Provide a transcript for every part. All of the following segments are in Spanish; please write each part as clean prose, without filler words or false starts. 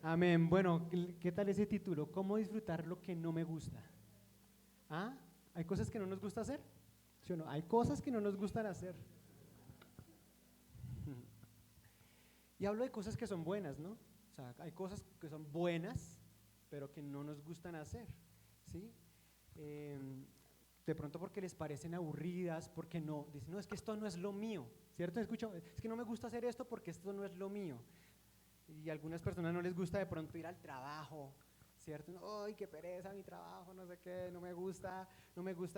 Amén. Bueno, ¿qué tal ese título? ¿Cómo disfrutar lo que no me gusta? ¿Ah? ¿Hay cosas que no nos gusta hacer? ¿Sí o no? Hay cosas que no nos gustan hacer. Y hablo de cosas que son buenas, ¿no? O sea, hay cosas que son buenas, pero que no nos gustan hacer, ¿sí? Eh, de pronto porque les parecen aburridas, porque no, dicen, no, es que esto no es lo mío, ¿cierto? Escucho, es que no me gusta hacer esto porque esto no es lo mío. Y a algunas personas no les gusta de pronto ir al trabajo, ¿cierto? No, ¡ay, qué pereza mi trabajo! No sé qué, no me gusta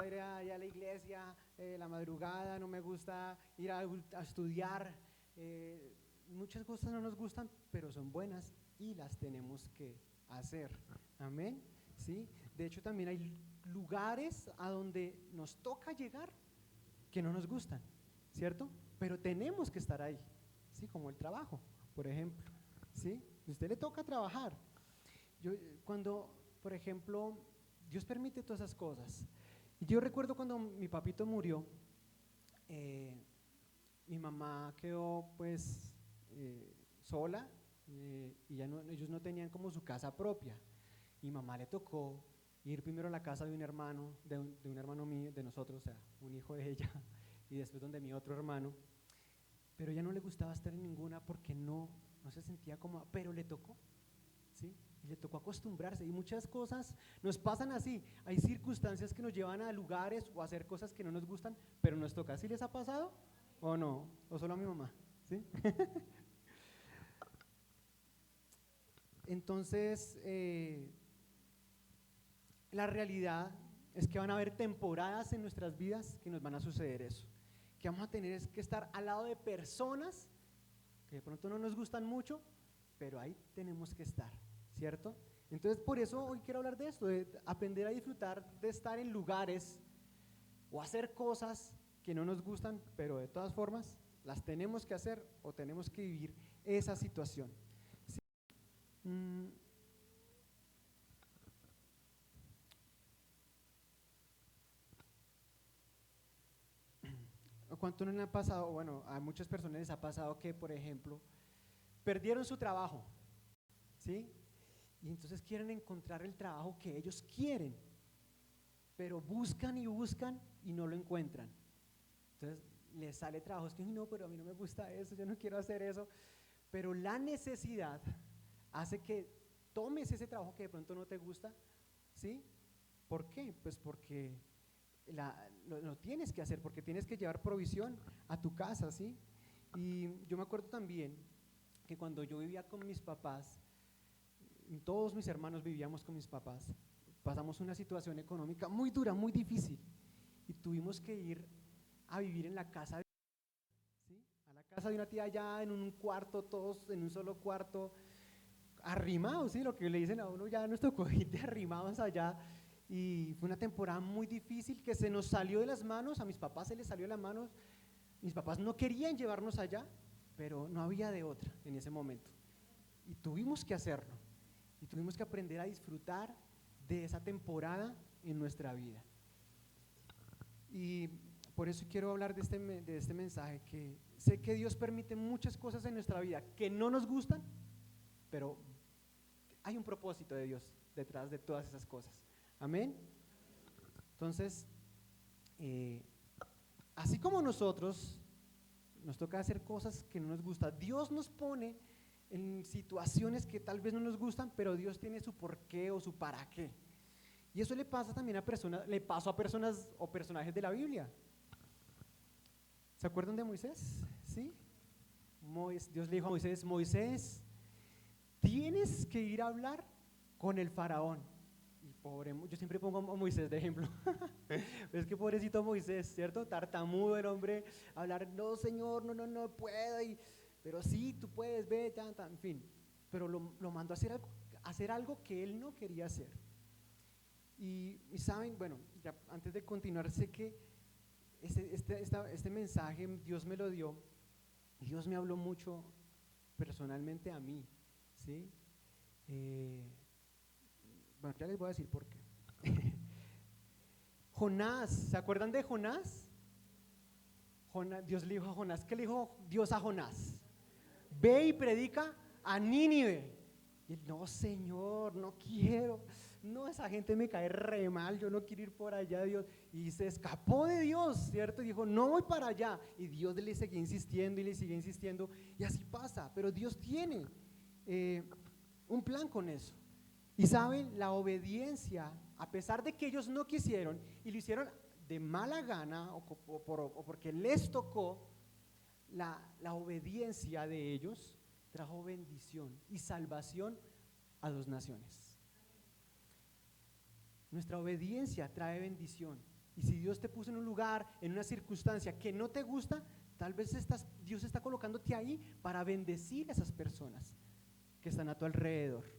ir allá a la iglesia, la madrugada, no me gusta ir a estudiar. Muchas cosas no nos gustan, pero son buenas y las tenemos que hacer. Amén. ¿Sí? De hecho, también hay lugares a donde nos toca llegar que no nos gustan, ¿cierto? Pero tenemos que estar ahí, ¿sí? Como el trabajo, por ejemplo, ¿sí? A usted le toca trabajar. Yo, cuando, por ejemplo, Dios permite todas esas cosas. Y yo recuerdo cuando mi papito murió, eh, mi mamá quedó pues sola, y ya no, ellos no tenían como su casa propia. Mi mamá le tocó ir primero a la casa de un hermano, de un hermano mío, de nosotros, o sea, un hijo de ella, y después donde mi otro hermano, pero ella no le gustaba estar en ninguna porque no se sentía cómoda, pero le tocó, ¿sí? Y le tocó acostumbrarse, y muchas cosas nos pasan así, hay circunstancias que nos llevan a lugares o a hacer cosas que no nos gustan, pero nos toca. ¿Sí les ha pasado o no? ¿O solo a mi mamá? ¿Sí? Entonces, la realidad es que van a haber temporadas en nuestras vidas que nos van a suceder eso, que vamos a tener es que estar al lado de personas que de pronto no nos gustan mucho, pero ahí tenemos que estar, ¿cierto? Entonces, por eso hoy quiero hablar de esto, de aprender a disfrutar de estar en lugares o hacer cosas que no nos gustan, pero de todas formas las tenemos que hacer o tenemos que vivir esa situación. ¿Sí? Mm, ¿Cuánto no le ha pasado? Bueno, a muchas personas les ha pasado que, por ejemplo, perdieron su trabajo, ¿sí? Y entonces quieren encontrar el trabajo que ellos quieren, pero buscan y buscan y no lo encuentran. Entonces les sale trabajo, es que no, pero a mí no me gusta eso, yo no quiero hacer eso, pero la necesidad hace que tomes ese trabajo que de pronto no te gusta, ¿sí? ¿Por qué? Pues porque lo tienes que hacer, porque tienes que llevar provisión a tu casa, ¿sí? Y yo me acuerdo también que cuando yo vivía con mis papás, todos mis hermanos vivíamos con mis papás, pasamos una situación económica muy dura, muy difícil, y tuvimos que ir a vivir en la casa, ¿sí? A la casa de una tía allá en un cuarto, todos en un solo cuarto, arrimados, ¿sí? Lo que le dicen a uno, ya nos tocó ir de arrimados allá, y fue una temporada muy difícil que se nos salió de las manos, a mis papás se les salió de las manos, mis papás no querían llevarnos allá, pero no había de otra en ese momento, y tuvimos que hacerlo, y tuvimos que aprender a disfrutar de esa temporada en nuestra vida. Y por eso quiero hablar de este mensaje, que sé que Dios permite muchas cosas en nuestra vida que no nos gustan, pero hay un propósito de Dios detrás de todas esas cosas. Amén. Entonces, así como nosotros nos toca hacer cosas que no nos gustan, Dios nos pone en situaciones que tal vez no nos gustan, pero Dios tiene su porqué o su para qué. Y eso le pasa también a personas, le pasó a personas o personajes de la Biblia. ¿Se acuerdan de Moisés? ¿Sí? Dios le dijo a Moisés, Moisés, tienes que ir a hablar con el faraón. Y pobre, yo siempre pongo a Moisés de ejemplo. Es que pobrecito Moisés, ¿cierto? Tartamudo el hombre, hablar, no señor, no puedo, pero sí, tú puedes, ve, en fin. Pero lo mandó a hacer algo que él no quería hacer. Y saben, bueno, ya antes de continuar, sé que este mensaje Dios me lo dio, Dios me habló mucho personalmente a mí, ¿sí? Bueno, ya les voy a decir por qué. Jonás, ¿se acuerdan de Jonás? Dios le dijo a Jonás, ¿qué le dijo Dios a Jonás? Ve y predica a Nínive. Y él, no, Señor, no quiero. No, esa gente me cae re mal, yo no quiero ir por allá, Dios. Y se escapó de Dios, ¿cierto? Y dijo, no voy para allá. Y Dios le seguía insistiendo y le sigue insistiendo. Y así pasa, pero Dios tiene un plan con eso. Y saben, la obediencia, a pesar de que ellos no quisieron y lo hicieron de mala gana o porque les tocó, la obediencia de ellos trajo bendición y salvación a 2 naciones. Nuestra obediencia trae bendición. Y si Dios te puso en un lugar, en una circunstancia que no te gusta, tal vez Dios está colocándote ahí para bendecir a esas personas que están a tu alrededor.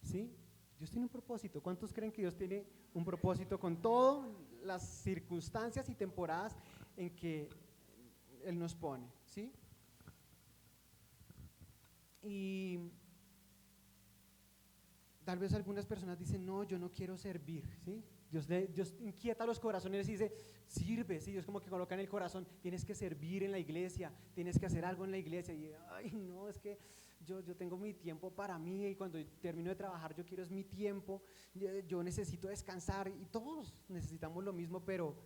¿Sí? Dios tiene un propósito. ¿Cuántos creen que Dios tiene un propósito con todas las circunstancias y temporadas en que Él nos pone? ¿Sí? Y tal vez algunas personas dicen, no, yo no quiero servir, ¿sí? Dios inquieta los corazones y dice, sirve, ¿sí? Dios como que coloca en el corazón, tienes que servir en la iglesia, tienes que hacer algo en la iglesia. Y, ay, no, es que yo tengo mi tiempo para mí y cuando termino de trabajar yo quiero es mi tiempo, yo necesito descansar y todos necesitamos lo mismo, pero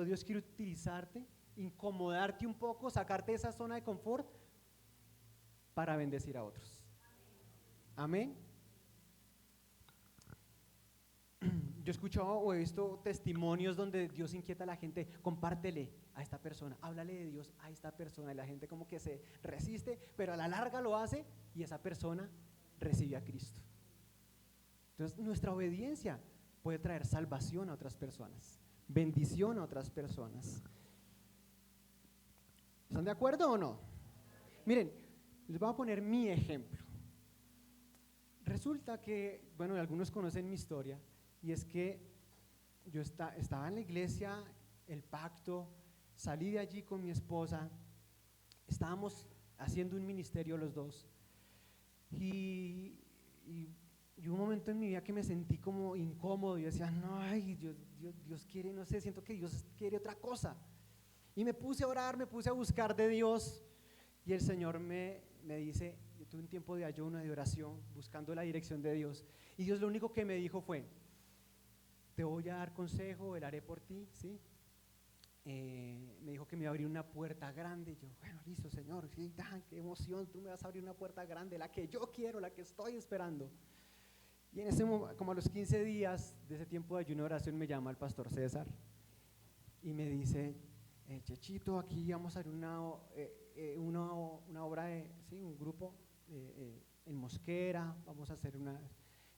Dios quiere utilizarte, incomodarte un poco, sacarte de esa zona de confort para bendecir a otros. Amén. Yo he escuchado o he visto testimonios donde Dios inquieta a la gente, compártele a esta persona, háblale de Dios a esta persona, y la gente como que se resiste, pero a la larga lo hace y esa persona recibe a Cristo. Entonces nuestra obediencia puede traer salvación a otras personas, bendición a otras personas. ¿Están de acuerdo o no? Miren, les voy a poner mi ejemplo. Resulta que, bueno, algunos conocen mi historia. Y es que yo estaba en la iglesia, el pacto, salí de allí con mi esposa, estábamos haciendo un ministerio los dos. Y hubo un momento en mi vida que me sentí como incómodo. Yo decía, no, ay, Dios quiere, no sé, siento que Dios quiere otra cosa. Y me puse a orar, me puse a buscar de Dios. Y el Señor me dice, yo tuve un tiempo de ayuno, de oración, buscando la dirección de Dios. Y Dios lo único que me dijo fue, te voy a dar consejo, velaré por ti, ¿sí? Me dijo que me iba a abrir una puerta grande. Y yo, bueno, listo, Señor, sí, qué emoción, tú me vas a abrir una puerta grande, la que yo quiero, la que estoy esperando. Y en ese momento, como a los 15 días de ese tiempo de ayuno y oración, me llama el pastor César y me dice, Chechito, aquí vamos a hacer una obra, ¿sí? Un grupo en Mosquera, vamos a hacer la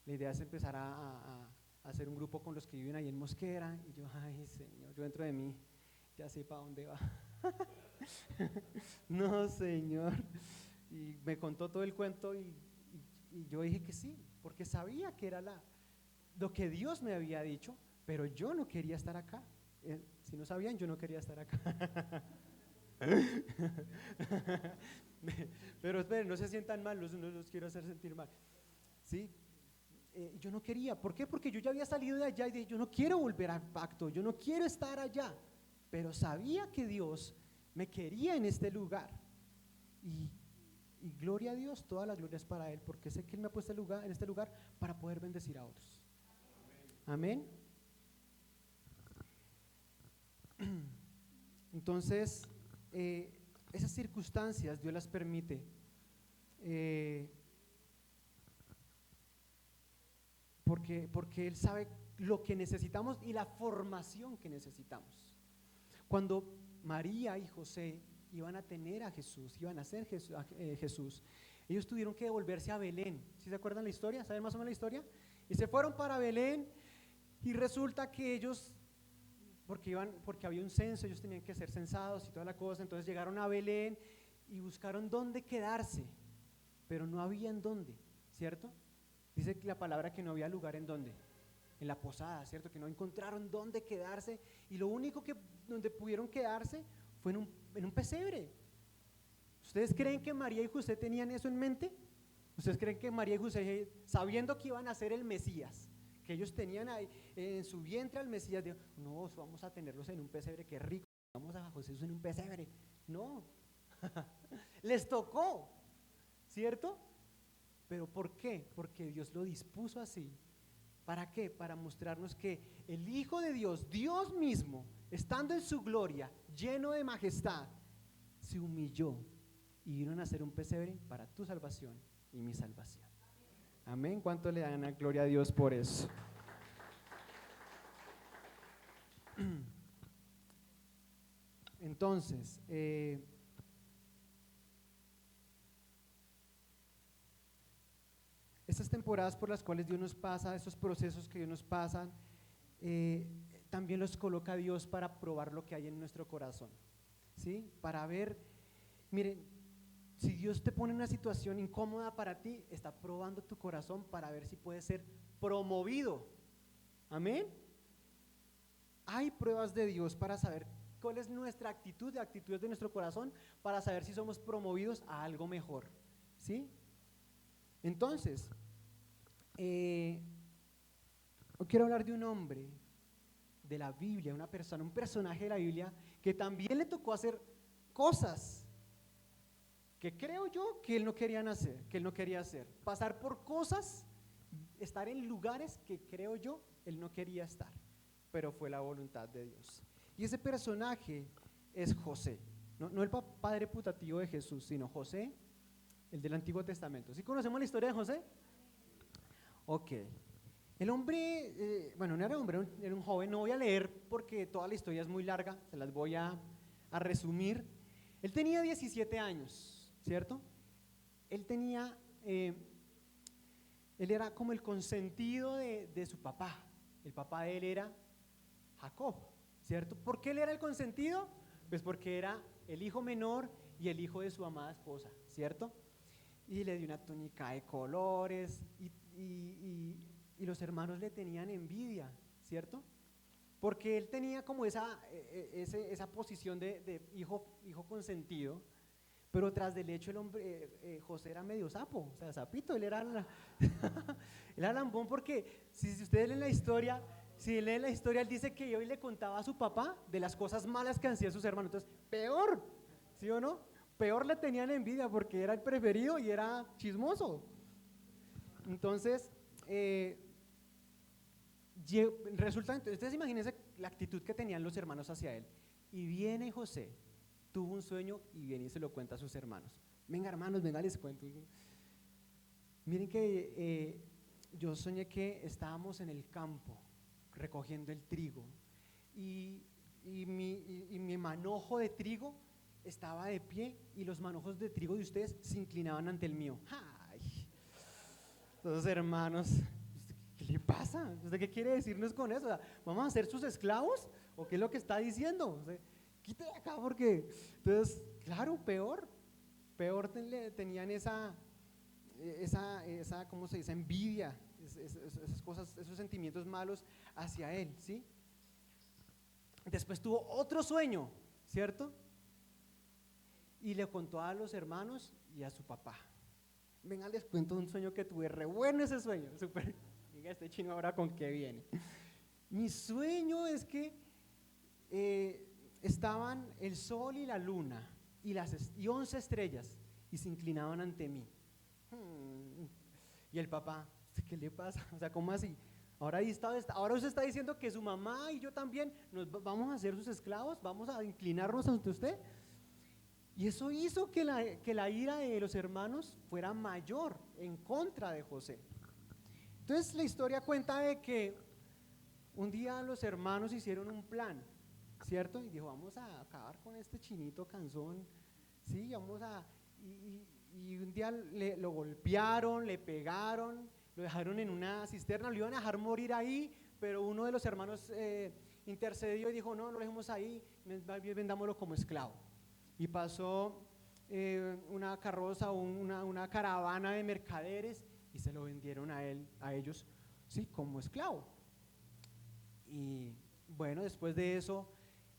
idea es empezar a hacer un grupo con los que viven ahí en Mosquera. Y yo, ay, Señor, yo dentro de mí ya sé para dónde va. No, Señor. Y me contó todo el cuento y yo dije que sí, porque sabía que era lo que Dios me había dicho, pero yo no quería estar acá. Si no sabían, yo no quería estar acá. Pero esperen, no se sientan mal, no los quiero hacer sentir mal. ¿Sí? Yo no quería. ¿Por qué? Porque yo ya había salido de allá y dije, yo no quiero volver al pacto, yo no quiero estar allá. Pero sabía que Dios me quería en este lugar. Y gloria a Dios, toda la gloria es para Él, porque sé que Él me ha puesto en este lugar para poder bendecir a otros. Amén. Entonces, esas circunstancias Dios las permite. Porque Él sabe lo que necesitamos y la formación que necesitamos. Cuando María y José iban a tener a Jesús, iban a hacer Jesús, ellos tuvieron que devolverse a Belén. ¿Sí se acuerdan la historia? ¿Saben más o menos la historia? Y se fueron para Belén y resulta que ellos, porque había un censo, ellos tenían que ser censados y toda la cosa, entonces llegaron a Belén y buscaron dónde quedarse, pero no había en dónde, ¿cierto? Dice la palabra que no había lugar en dónde, en la posada, ¿cierto? Que no encontraron dónde quedarse y lo único donde pudieron quedarse fue en un pesebre. ¿Ustedes creen que María y José tenían eso en mente? ¿Ustedes creen que María y José, sabiendo que iban a ser el Mesías, que ellos tenían ahí en su vientre al Mesías, no, vamos a tenerlos en un pesebre, qué rico, vamos a José en un pesebre? No, les tocó, ¿cierto? ¿Pero por qué? Porque Dios lo dispuso así. ¿Para qué? Para mostrarnos que el Hijo de Dios, Dios mismo, estando en su gloria, lleno de majestad, se humilló y vino a nacer un pesebre para tu salvación y mi salvación. Amén. ¿Cuánto le dan a gloria a Dios por eso? Entonces, estas temporadas por las cuales Dios nos pasa, estos procesos que Dios nos pasan, también los coloca Dios para probar lo que hay en nuestro corazón, ¿sí? Para ver, miren, si Dios te pone en una situación incómoda para ti, está probando tu corazón para ver si puede ser promovido. Amén. Hay pruebas de Dios para saber cuál es nuestra actitud, de actitudes de nuestro corazón, para saber si somos promovidos a algo mejor, ¿sí? Entonces, hoy quiero hablar de un hombre de la Biblia, una persona, un personaje de la Biblia que también le tocó hacer cosas que creo yo que él no quería hacer, que él no quería hacer, pasar por cosas, estar en lugares que creo yo él no quería estar, pero fue la voluntad de Dios. Y ese personaje es José, no el padre putativo de Jesús, sino José, el del Antiguo Testamento. ¿Sí conocemos la historia de José? Ok. El hombre, bueno, no era hombre, era un joven, no voy a leer porque toda la historia es muy larga, se las voy a resumir. Él tenía 17 años, ¿cierto? Él era como el consentido de su papá. El papá de él era Jacob, ¿cierto? ¿Por qué él era el consentido? Pues porque era el hijo menor y el hijo de su amada esposa, ¿cierto? Y le dio una túnica de colores y los hermanos le tenían envidia, ¿cierto? Porque él tenía como esa posición de hijo consentido, pero tras del hecho el hombre, José era medio sapo, o sea, sapito, él era lambón, porque si ustedes leen la historia, si leen la historia, él dice que hoy le contaba a su papá de las cosas malas que hacían sus hermanos, entonces peor, ¿sí o no? Peor le tenían envidia porque era el preferido y era chismoso. Entonces, resulta, ustedes imagínense la actitud que tenían los hermanos hacia él. Y viene José, tuvo un sueño y viene y se lo cuenta a sus hermanos. Venga, hermanos, venga, les cuento. Miren que yo soñé que estábamos en el campo recogiendo el trigo y mi manojo de trigo estaba de pie y los manojos de trigo de ustedes se inclinaban ante el mío. ¡Ay! Entonces, hermanos, ¿qué le pasa? ¿Usted qué quiere decirnos con eso? O sea, ¿vamos a ser sus esclavos? ¿O qué es lo que está diciendo? O sea, quite de acá porque… Entonces, claro, peor tenían esa, ¿cómo se dice? Envidia, esas cosas, esos sentimientos malos hacia él, ¿sí? Después tuvo otro sueño, ¿cierto? Y le contó a los hermanos y a su papá. Venga, les cuento un sueño que tuve, re bueno ese sueño, súper. Diga, este chino ahora con qué viene. Mi sueño es que estaban el sol y la luna y 11 estrellas y se inclinaban ante mí. Y el papá, ¿qué le pasa? O sea, ¿cómo así? Ahora usted está diciendo que su mamá y yo también vamos a ser sus esclavos, vamos a inclinarnos ante usted. Y eso hizo que la ira de los hermanos fuera mayor en contra de José. Entonces la historia cuenta de que un día los hermanos hicieron un plan, ¿cierto? Y dijo, vamos a acabar con este chinito cansón, ¿sí? Y un día lo golpearon, le pegaron, lo dejaron en una cisterna, lo iban a dejar morir ahí, pero uno de los hermanos intercedió y dijo, no lo dejemos ahí, vendámoslo como esclavo. Y pasó una carroza, una caravana de mercaderes y se lo vendieron a ellos, sí, como esclavo. Y bueno, después de eso,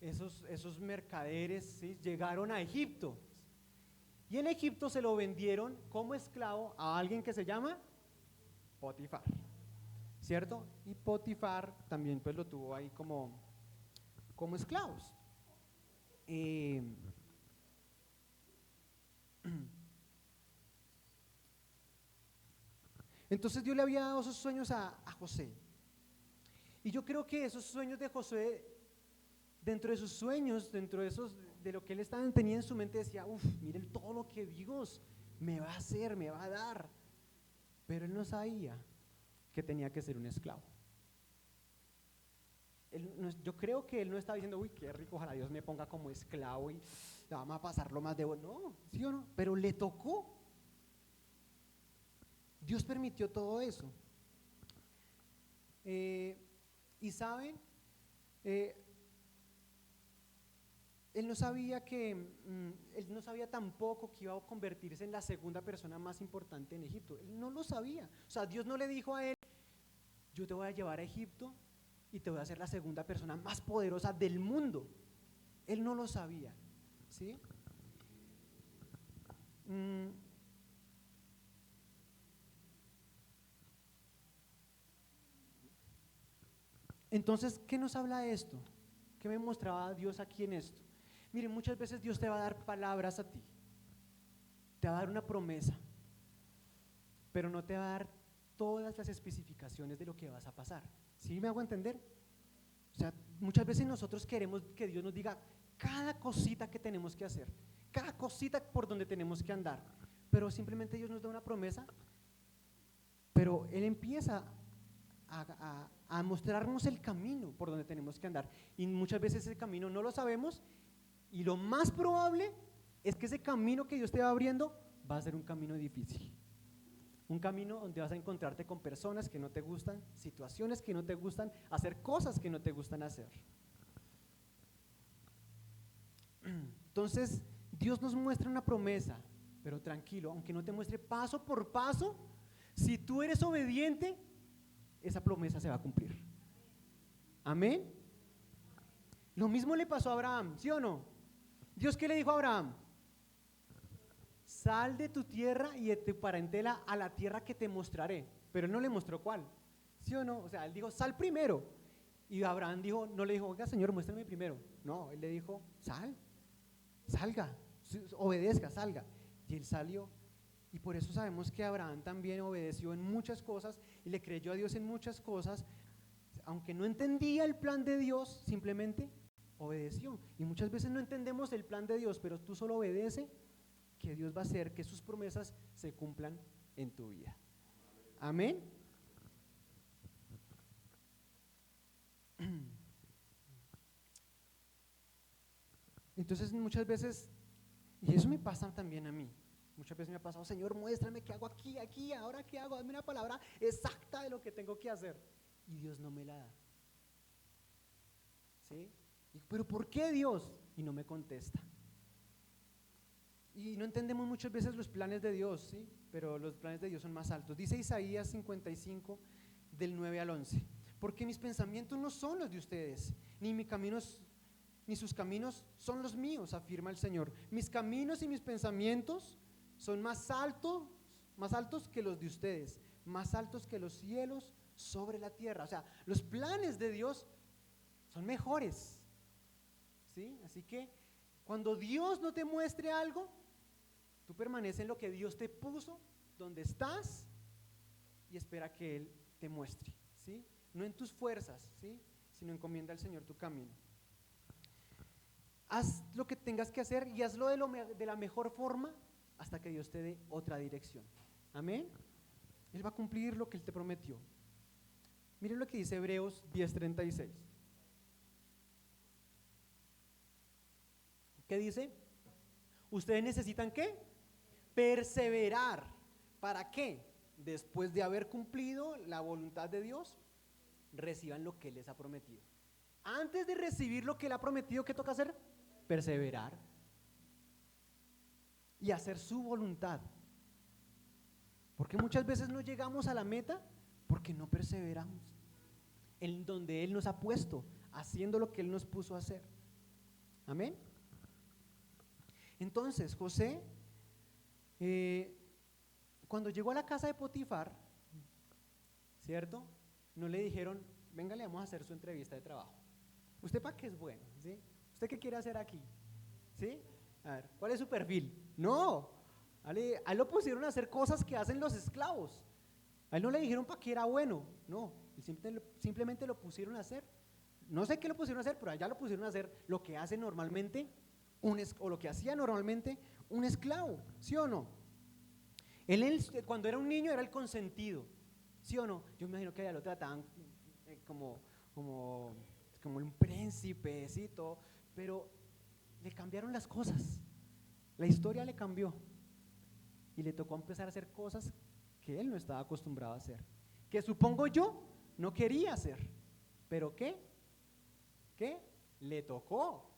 esos mercaderes, ¿sí?, llegaron a Egipto. Y en Egipto se lo vendieron como esclavo a alguien que se llama Potifar, ¿cierto? Y Potifar también pues lo tuvo ahí como esclavos. Entonces Dios le había dado esos sueños a José. Y yo creo que esos sueños de José, dentro de sus sueños, dentro de esos, de lo que él tenía en su mente, decía, miren todo lo que Dios me va a hacer, me va a dar. Pero él no sabía que tenía que ser un esclavo. Yo creo que él no estaba diciendo, qué rico, ojalá Dios me ponga como esclavo y vamos a pasarlo más de bueno. No, ¿sí o no? Pero le tocó. Dios permitió todo eso. Y saben, él no sabía él no sabía tampoco que iba a convertirse en la segunda persona más importante en Egipto. Él no lo sabía. O sea, Dios no le dijo a él, yo te voy a llevar a Egipto y te voy a hacer la segunda persona más poderosa del mundo. Él no lo sabía, ¿sí? Entonces, ¿qué nos habla esto? ¿Qué me mostraba Dios aquí en esto? Miren, muchas veces Dios te va a dar palabras a ti, te va a dar una promesa, pero no te va a dar todas las especificaciones de lo que vas a pasar. ¿Sí me hago entender? O sea, muchas veces nosotros queremos que Dios nos diga cada cosita que tenemos que hacer, cada cosita por donde tenemos que andar, pero simplemente Dios nos da una promesa, pero Él empieza a mostrarnos el camino por donde tenemos que andar, y muchas veces ese camino no lo sabemos, y lo más probable es que ese camino que Dios te va abriendo va a ser un camino difícil, un camino donde vas a encontrarte con personas que no te gustan, situaciones que no te gustan, hacer cosas que no te gustan hacer. Entonces Dios nos muestra una promesa, pero tranquilo, aunque no te muestre paso por paso, si tú eres obediente, esa promesa se va a cumplir. Amén. Lo mismo le pasó a Abraham, ¿sí o no? Dios, ¿qué le dijo a Abraham? Sal de tu tierra y de tu parentela a la tierra que te mostraré. Pero él no le mostró cuál, ¿sí o no? O sea, él dijo, sal primero. Y Abraham dijo, no le dijo, oiga Señor, muéstrame primero. No, él le dijo, salga, obedezca, salga. Y él salió. Y por eso sabemos que Abraham también obedeció en muchas cosas y le creyó a Dios en muchas cosas, aunque no entendía el plan de Dios, simplemente obedeció. Y muchas veces no entendemos el plan de Dios, pero tú solo obedece, que Dios va a hacer que sus promesas se cumplan en tu vida. Amén. Entonces muchas veces, y eso me pasa también a mí, muchas veces me ha pasado, Señor, muéstrame qué hago aquí, ahora qué hago, dame una palabra exacta de lo que tengo que hacer, y Dios no me la da. ¿Sí? Pero ¿por qué Dios? Y no me contesta. Y no entendemos muchas veces los planes de Dios, ¿sí? Pero los planes de Dios son más altos. Dice Isaías 55 del 9 al 11, porque mis pensamientos no son los de ustedes, ni sus caminos son los míos, afirma el Señor. Mis caminos y mis pensamientos son más altos que los de ustedes, más altos que los cielos sobre la tierra. O sea, los planes de Dios son mejores, ¿sí? Así que cuando Dios no te muestre algo, tú permaneces en lo que Dios te puso, donde estás, y espera que Él te muestre, ¿sí? No en tus fuerzas, ¿sí? Sino encomienda al Señor tu camino. Haz lo que tengas que hacer y hazlo de la mejor forma hasta que Dios te dé otra dirección. Amén. Él va a cumplir lo que Él te prometió. Miren lo que dice Hebreos 10:36. ¿Qué dice? Ustedes necesitan ¿qué? Perseverar. ¿Para qué? Después de haber cumplido la voluntad de Dios, reciban lo que Él les ha prometido. Antes de recibir lo que Él ha prometido, ¿qué toca hacer? Perseverar y hacer su voluntad. Porque muchas veces no llegamos a la meta porque no perseveramos en donde Él nos ha puesto, haciendo lo que Él nos puso a hacer. Amén. Entonces José, cuando llegó a la casa de Potifar, ¿cierto? No le dijeron, venga, le vamos a hacer su entrevista de trabajo. ¿Usted para qué es bueno? ¿Sí? ¿Usted qué quiere hacer aquí? ¿Sí? A ver, ¿cuál es su perfil? No, a él lo pusieron a hacer cosas que hacen los esclavos. A él no le dijeron para qué era bueno, no, simplemente lo pusieron a hacer. No sé qué lo pusieron a hacer, pero allá lo pusieron a hacer lo que hace normalmente o lo que hacía normalmente un esclavo, ¿sí o no? Cuando era un niño era el consentido, ¿sí o no? Yo me imagino que allá lo trataban como, como, como un príncipecito, pero le cambiaron las cosas, la historia le cambió y le tocó empezar a hacer cosas que él no estaba acostumbrado a hacer, que supongo yo no quería hacer, pero ¿qué le tocó?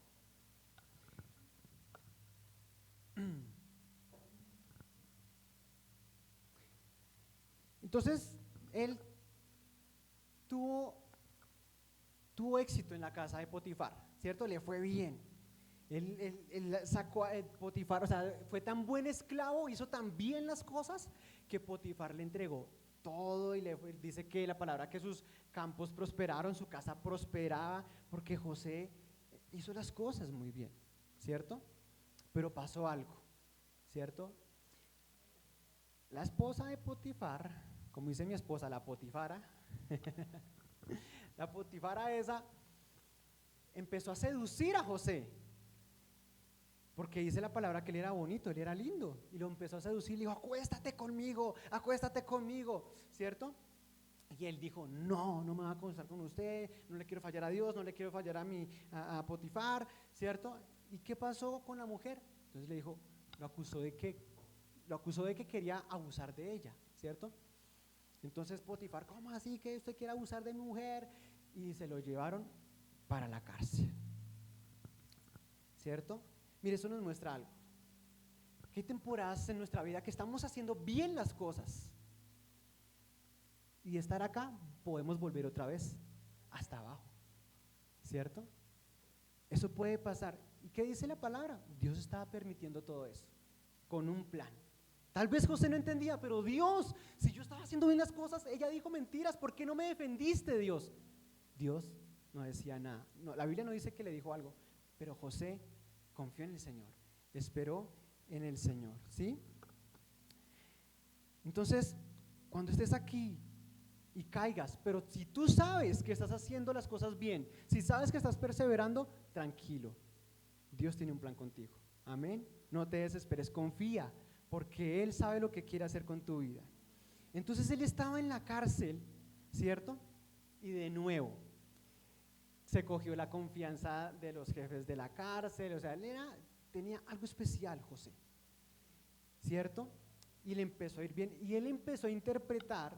Entonces él tuvo éxito en la casa de Potifar, ¿cierto? Le fue bien. Él sacó a Potifar, o sea, fue tan buen esclavo, hizo tan bien las cosas que Potifar le entregó todo y dice que la palabra que sus campos prosperaron, su casa prosperaba, porque José hizo las cosas muy bien, ¿cierto? Pero pasó algo, ¿cierto? La esposa de Potifar, como dice mi esposa, la Potifara, la Potifara esa empezó a seducir a José, porque dice la palabra que él era bonito, él era lindo, y lo empezó a seducir, le dijo, acuéstate conmigo, ¿cierto? Y él dijo, no me voy a acostar con usted, no le quiero fallar a Dios, no le quiero fallar a Potifar, ¿cierto? ¿Y qué pasó con la mujer? Entonces le dijo, lo acusó de que quería abusar de ella, ¿cierto? Entonces Potifar, ¿cómo así que usted quiere abusar de mi mujer? Y se lo llevaron para la cárcel, ¿cierto? Mire, eso nos muestra algo, que hay temporadas en nuestra vida que estamos haciendo bien las cosas y de estar acá podemos volver otra vez hasta abajo, ¿cierto? Eso puede pasar. ¿Y qué dice la palabra? Dios estaba permitiendo todo eso con un plan. Tal vez José no entendía, pero Dios, si yo estaba haciendo bien las cosas, ella dijo mentiras, ¿por qué no me defendiste, Dios? Dios no decía nada, no, la Biblia no dice que le dijo algo, pero José confió en el Señor, esperó en el Señor, ¿sí? Entonces, cuando estés aquí y caigas, pero si tú sabes que estás haciendo las cosas bien, si sabes que estás perseverando, tranquilo, Dios tiene un plan contigo, amén, no te desesperes, confía, porque Él sabe lo que quiere hacer con tu vida. Entonces él estaba en la cárcel, ¿cierto? Y de nuevo se cogió la confianza de los jefes de la cárcel, o sea, tenía algo especial José, ¿cierto? Y le empezó a ir bien, y él empezó a interpretar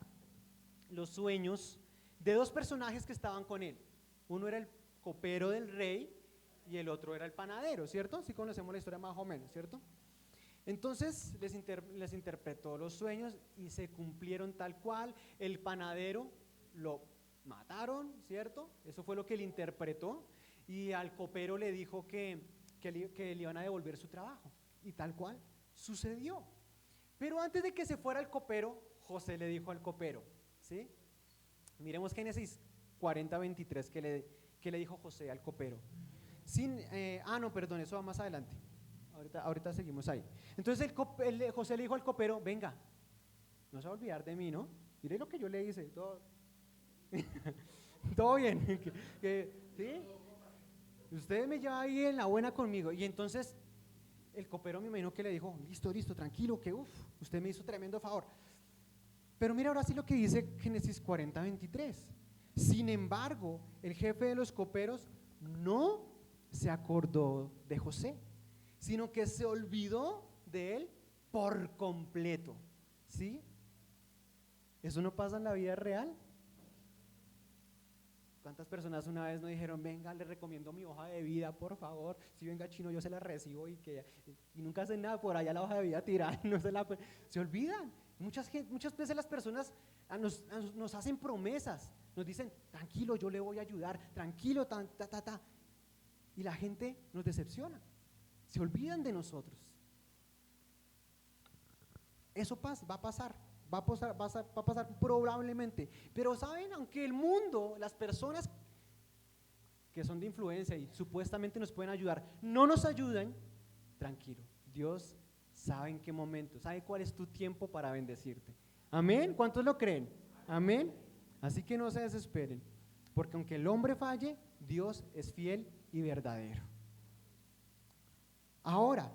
los sueños de dos personajes que estaban con él. Uno era el copero del rey y el otro era el panadero, ¿cierto? Sí conocemos la historia más o menos, ¿cierto? Entonces les interpretó los sueños y se cumplieron tal cual. El panadero lo mataron, ¿cierto? Eso fue lo que él interpretó, y al copero le dijo que le iban a devolver su trabajo, y tal cual sucedió. Pero antes de que se fuera el copero, José le dijo al copero, ¿sí? Miremos Génesis 40:23, que le dijo José al copero. No, perdón, eso va más adelante. Ahorita seguimos ahí. Entonces José le dijo al copero, venga, no se va a olvidar de mí, ¿no? Mire lo que yo le hice, todo, todo bien, ¿sí? Usted me lleva ahí en la buena conmigo. Y entonces el copero me imagino que le dijo, listo, tranquilo, que usted me hizo tremendo favor. Pero mira ahora sí lo que dice Génesis 40:23. Sin embargo, el jefe de los coperos no se acordó de José, sino que se olvidó de él por completo, ¿sí? ¿Eso no pasa en la vida real? ¿Cuántas personas una vez nos dijeron, venga, le recomiendo mi hoja de vida, por favor, si venga chino yo se la recibo, y nunca hacen nada, por allá la hoja de vida tirada, no se olvidan? Muchas veces las personas nos hacen promesas, nos dicen, tranquilo, yo le voy a ayudar, tranquilo, y la gente nos decepciona, se olvidan de nosotros. Eso va a pasar probablemente, pero saben, aunque el mundo, las personas que son de influencia y supuestamente nos pueden ayudar, no nos ayudan, tranquilo, Dios sabe en qué momento, sabe cuál es tu tiempo para bendecirte, Amén. ¿Cuántos lo creen? Amén. Así que no se desesperen, porque aunque el hombre falle, Dios es fiel y verdadero. Ahora,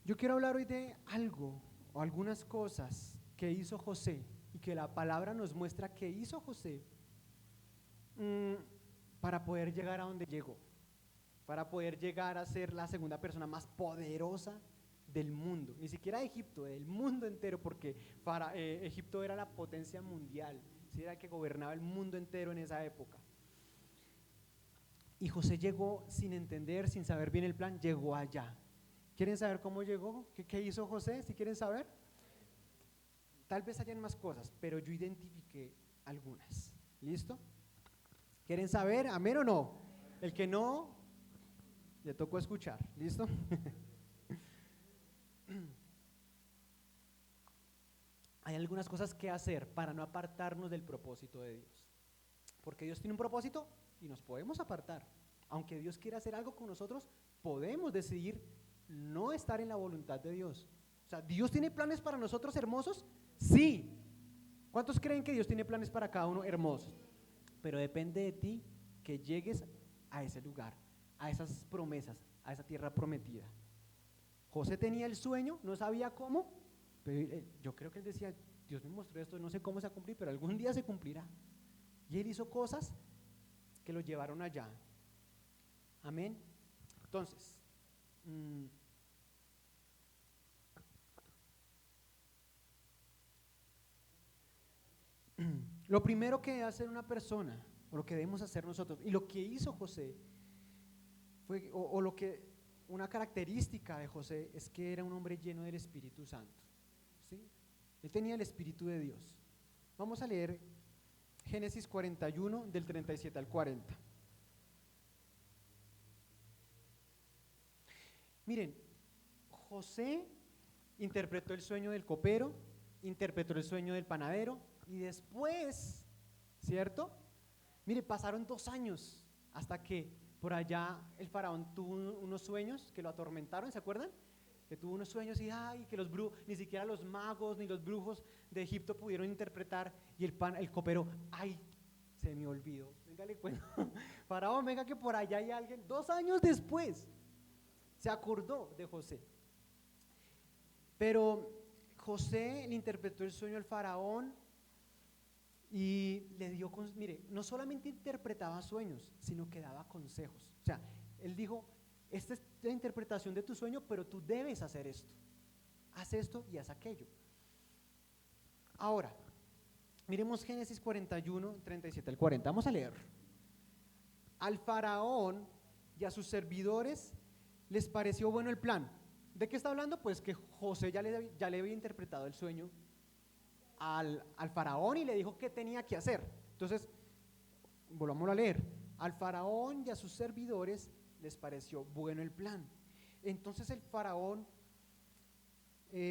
yo quiero hablar hoy de algo o algunas cosas que hizo José y que la palabra nos muestra que hizo José para poder llegar a donde llegó, para poder llegar a ser la segunda persona más poderosa del mundo, ni siquiera de Egipto, del mundo entero, porque Egipto era la potencia mundial, ¿sí? Era el que gobernaba el mundo entero en esa época. Y José llegó sin entender, sin saber bien el plan, llegó allá. ¿Quieren saber cómo llegó? ¿Qué hizo José? ¿Si quieren saber? Tal vez hayan más cosas, pero yo identifiqué algunas. ¿Listo? ¿Quieren saber? ¿Amén o no? El que no, le tocó escuchar. ¿Listo? Hay algunas cosas que hacer para no apartarnos del propósito de Dios. Porque Dios tiene un propósito y nos podemos apartar. Aunque Dios quiera hacer algo con nosotros, podemos decidir no estar en la voluntad de Dios. O sea, ¿Dios tiene planes para nosotros hermosos? Sí. ¿Cuántos creen que Dios tiene planes para cada uno hermosos? Pero depende de ti que llegues a ese lugar, a esas promesas, a esa tierra prometida. José tenía el sueño, no sabía cómo, pero yo creo que él decía, Dios me mostró esto, no sé cómo se va a cumplir, pero algún día se cumplirá. Y él hizo cosas que lo llevaron allá. Amén. Entonces, lo primero que debe hacer una persona, o lo que debemos hacer nosotros, y lo que hizo José, fue, o lo que, una característica de José es que era un hombre lleno del Espíritu Santo, ¿sí? Él tenía el Espíritu de Dios. Vamos a leer Génesis 41 del 37 al 40. Miren, José interpretó el sueño del copero, interpretó el sueño del panadero y después, ¿cierto? Mire, pasaron 2 años hasta que por allá el faraón tuvo unos sueños que lo atormentaron, ¿se acuerdan? Que tuvo unos sueños y ay, que los brujos, ni siquiera los magos ni los brujos de Egipto pudieron interpretar y el copero, ay, se me olvidó, venga le cuento, faraón, venga que por allá hay alguien, 2 años después se acordó de José. Pero José le interpretó el sueño al faraón y le dio, mire, no solamente interpretaba sueños, sino que daba consejos. O sea, él dijo, esta es la interpretación de tu sueño, pero tú debes hacer esto. Haz esto y haz aquello. Ahora, miremos Génesis 41, 37 al 40. Vamos a leer. Al faraón y a sus servidores les pareció bueno el plan. ¿De qué está hablando? Pues que José ya le había interpretado el sueño al faraón y le dijo qué tenía que hacer. Entonces, volvamos a leer. Al faraón y a sus servidores les pareció bueno el plan. Entonces el faraón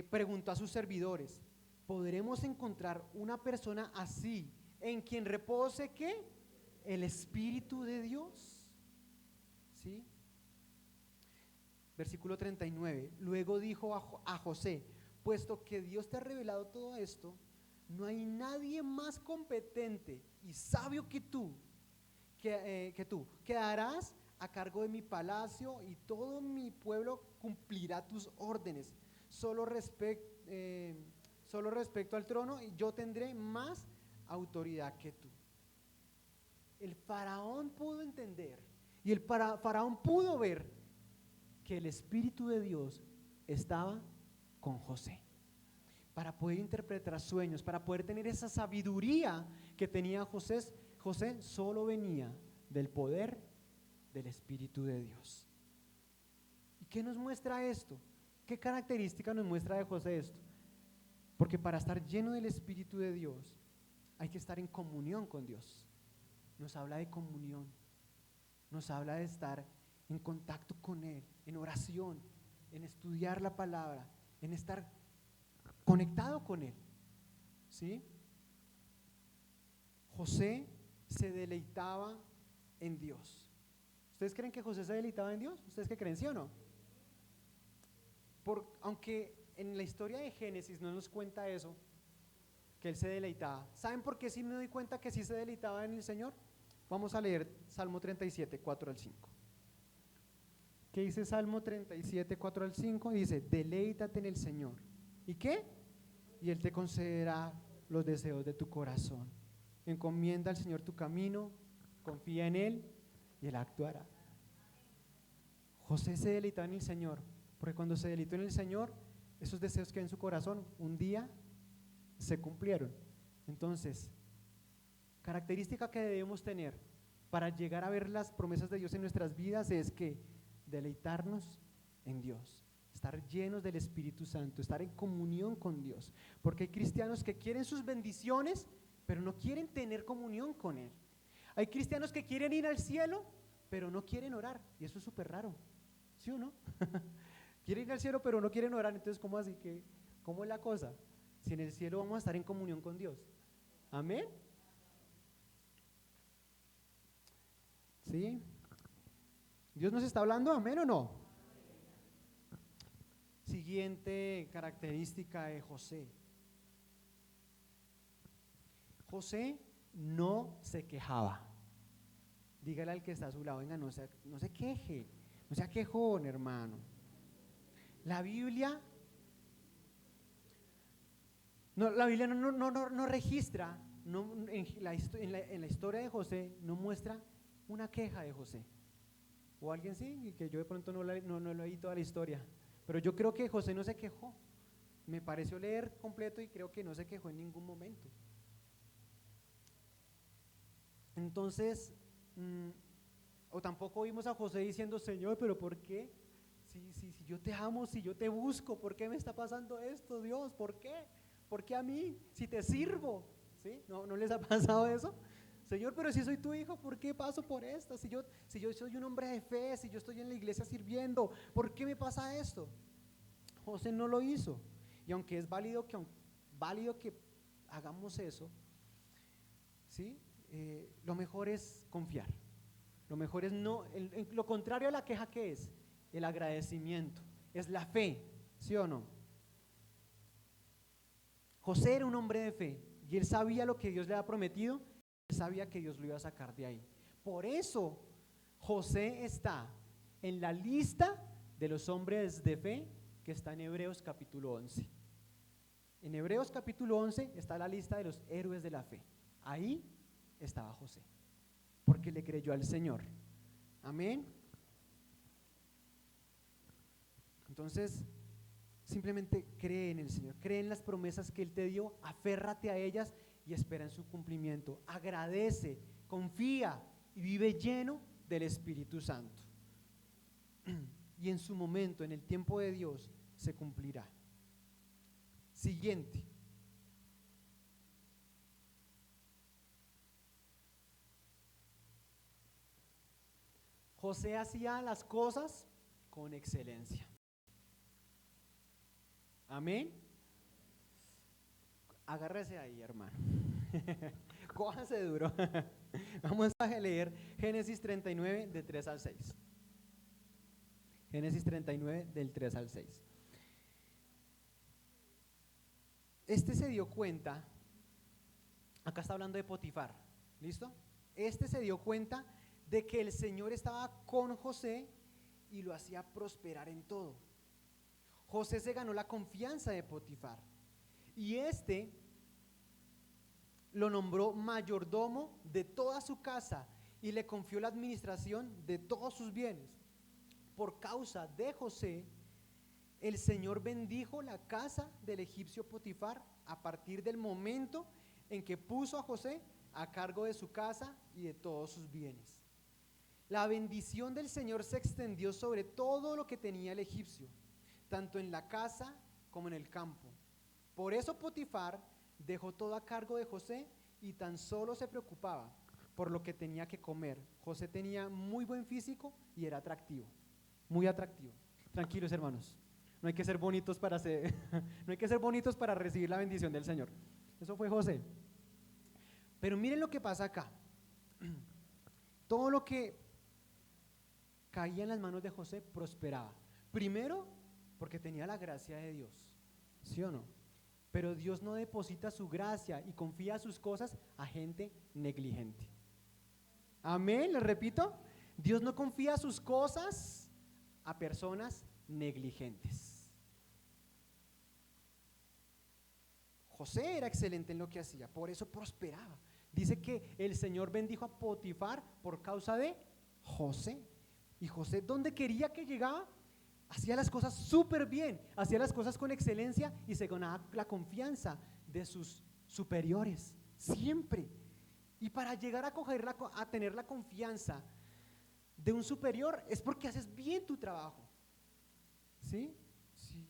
preguntó a sus servidores, ¿podremos encontrar una persona así en quien repose qué? El Espíritu de Dios. ¿Sí? Versículo 39, luego dijo a José, puesto que Dios te ha revelado todo esto, no hay nadie más competente y sabio que tú, quedarás a cargo de mi palacio y todo mi pueblo cumplirá tus órdenes, solo respecto al trono y yo tendré más autoridad que tú. El faraón pudo entender y el faraón pudo ver que el Espíritu de Dios estaba con José para poder interpretar sueños, para poder tener esa sabiduría que tenía José. José solo venía del poder del Espíritu de Dios. ¿Y qué nos muestra esto? ¿Qué característica nos muestra de José esto? Porque para estar lleno del Espíritu de Dios hay que estar en comunión con Dios. Nos habla de comunión, nos habla de estar en contacto con Él, en oración, en estudiar la palabra, en estar conectado con Él. ¿Sí? José se deleitaba en Dios. ¿Ustedes creen que José se deleitaba en Dios? ¿Ustedes qué creen, sí o no? Aunque en la historia de Génesis no nos cuenta eso, que él se deleitaba. ¿Saben por qué sí me doy cuenta que sí se deleitaba en el Señor? Vamos a leer Salmo 37, 4 al 5. ¿Qué dice Salmo 37, 4 al 5? Dice, deleítate en el Señor. ¿Y qué? Y Él te concederá los deseos de tu corazón. Encomienda al Señor tu camino, confía en Él y Él actuará. José se deleitaba en el Señor, porque cuando se deleitó en el Señor, esos deseos que hay en su corazón, un día se cumplieron. Entonces, característica que debemos tener para llegar a ver las promesas de Dios en nuestras vidas es que deleitarnos en Dios, estar llenos del Espíritu Santo, estar en comunión con Dios, porque hay cristianos que quieren sus bendiciones, pero no quieren tener comunión con Él. Hay cristianos que quieren ir al cielo, pero no quieren orar, y eso es súper raro, ¿sí o no? Quieren ir al cielo, pero no quieren orar. Entonces, ¿cómo así? ¿Cómo es la cosa? Si en el cielo vamos a estar en comunión con Dios. ¿Amén? ¿Sí? ¿Dios nos está hablando? ¿Amén o no? Siguiente característica de José. José no se quejaba. Dígale al que está a su lado, venga, no se queje, no sea quejón, hermano. La Biblia no registra, en la historia de José no muestra una queja de José. O alguien sí, y que yo de pronto no leí toda la historia, pero yo creo que José no se quejó. Me pareció leer completo y creo que no se quejó en ningún momento. Entonces, o tampoco vimos a José diciendo, Señor, pero ¿por qué? Si yo te amo, si yo te busco, ¿por qué me está pasando esto, Dios? ¿Por qué? ¿Por qué a mí? Si te sirvo, ¿sí? ¿No les ha pasado eso? Señor, pero si soy tu hijo, ¿por qué paso por esto? Si yo soy un hombre de fe, si yo estoy en la iglesia sirviendo, ¿por qué me pasa esto? José no lo hizo. Y aunque es válido que hagamos eso, ¿sí? Lo mejor es confiar. Lo mejor es lo contrario a la queja, ¿qué es? El agradecimiento, es la fe, ¿sí o no? José era un hombre de fe y él sabía lo que Dios le había prometido, él sabía que Dios lo iba a sacar de ahí. Por eso José está en la lista de los hombres de fe que está en Hebreos capítulo 11. En Hebreos capítulo 11 está la lista de los héroes de la fe. Ahí estaba José, porque le creyó al Señor. Amén. Entonces, simplemente cree en el Señor, cree en las promesas que Él te dio, aférrate a ellas y espera en su cumplimiento. Agradece, confía y vive lleno del Espíritu Santo. Y en su momento, en el tiempo de Dios, se cumplirá. Siguiente. José hacía las cosas con excelencia. Amén. Agárrese ahí, hermano. Cójase duro. Vamos a leer Génesis 39 de 3 al 6. Génesis 39 del 3 al 6. Este se dio cuenta, acá está hablando de Potifar, ¿listo? Este se dio cuenta de que el Señor estaba con José y lo hacía prosperar en todo. José se ganó la confianza de Potifar y este lo nombró mayordomo de toda su casa y le confió la administración de todos sus bienes. Por causa de José, el Señor bendijo la casa del egipcio Potifar a partir del momento en que puso a José a cargo de su casa y de todos sus bienes. La bendición del Señor se extendió sobre todo lo que tenía el egipcio, tanto en la casa como en el campo. Por eso Potifar dejó todo a cargo de José y tan solo se preocupaba por lo que tenía que comer. José tenía muy buen físico y era atractivo, muy atractivo. Tranquilos, hermanos, no hay que ser bonitos para no hay que ser bonitos para recibir la bendición del Señor. Eso fue José. Pero miren lo que pasa acá. Todo lo que caía en las manos de José, prosperaba. Primero, porque tenía la gracia de Dios, ¿sí o no? Pero Dios no deposita su gracia y confía sus cosas a gente negligente. Amén, les repito, Dios no confía sus cosas a personas negligentes. José era excelente en lo que hacía, por eso prosperaba. Dice que el Señor bendijo a Potifar por causa de José. Y José, ¿dónde quería que llegaba? Hacía las cosas súper bien, hacía las cosas con excelencia y se ganaba la confianza de sus superiores, siempre. Y para llegar a tener la confianza de un superior es porque haces bien tu trabajo, ¿sí? Sí.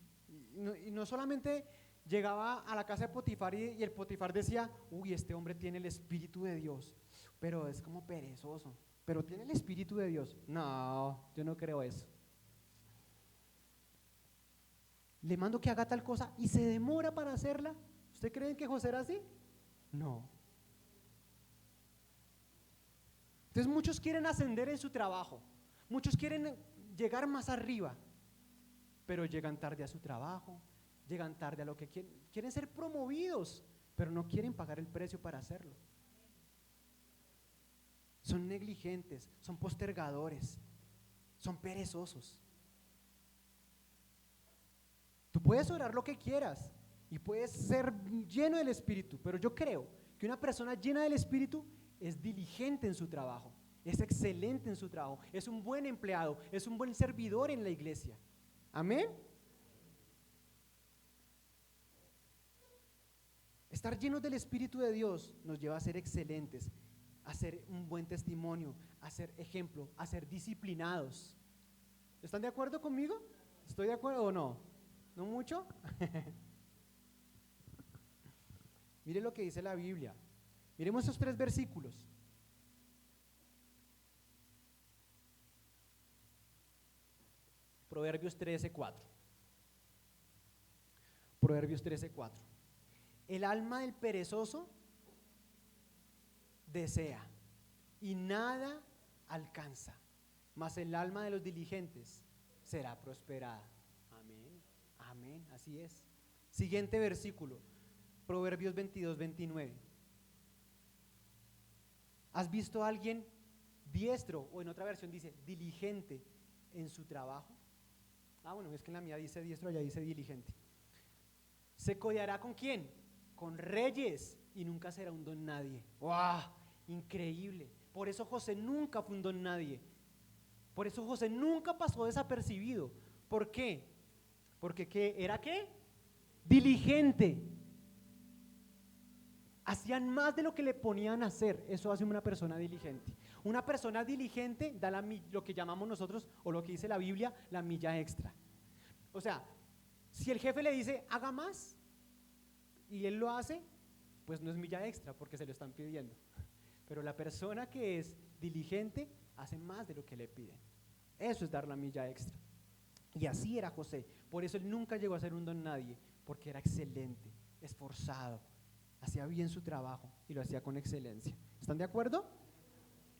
Y no solamente llegaba a la casa de Potifar y el Potifar decía, uy, este hombre tiene el Espíritu de Dios, pero es como perezoso, pero tiene el Espíritu de Dios. No, yo no creo eso. Le mando que haga tal cosa y se demora para hacerla. ¿Usted cree que José era así? No. Entonces muchos quieren ascender en su trabajo, muchos quieren llegar más arriba, pero llegan tarde a su trabajo, llegan tarde a lo que quieren ser promovidos, pero no quieren pagar el precio para hacerlo. Son negligentes, son postergadores, son perezosos. Tú puedes orar lo que quieras y puedes ser lleno del Espíritu, pero yo creo que una persona llena del Espíritu es diligente en su trabajo, es excelente en su trabajo, es un buen empleado, es un buen servidor en la iglesia. Amén. Estar llenos del Espíritu de Dios nos lleva a ser excelentes, a ser un buen testimonio, a ser ejemplo, a ser disciplinados. ¿Están de acuerdo conmigo? ¿Estoy de acuerdo o no? ¿No mucho? Mire lo que dice la Biblia. Miremos esos 3 versículos. Proverbios 13:4. Proverbios 13:4. El alma del perezoso desea y nada alcanza, mas el alma de los diligentes será prosperada. Amén, amén, así es. Siguiente versículo, Proverbios 22:29. ¿Has visto a alguien diestro, o en otra versión dice diligente en su trabajo? Bueno, es que en la mía dice diestro, allá dice diligente. ¿Se codeará con quién? Con reyes y nunca será un don nadie. ¡Wow! Increíble. Por eso José nunca fue un don nadie. Por eso José nunca pasó desapercibido. ¿Por qué? Porque ¿qué? ¿Era qué? Diligente. Hacían más de lo que le ponían a hacer. Eso hace una persona diligente. Una persona diligente da lo que llamamos nosotros, o lo que dice la Biblia, la milla extra. O sea, si el jefe le dice haga más y él lo hace, pues no es milla extra porque se lo están pidiendo. Pero la persona que es diligente hace más de lo que le piden. Eso es dar la milla extra. Y así era José. Por eso él nunca llegó a ser un don nadie, porque era excelente, esforzado, hacía bien su trabajo y lo hacía con excelencia. ¿Están de acuerdo?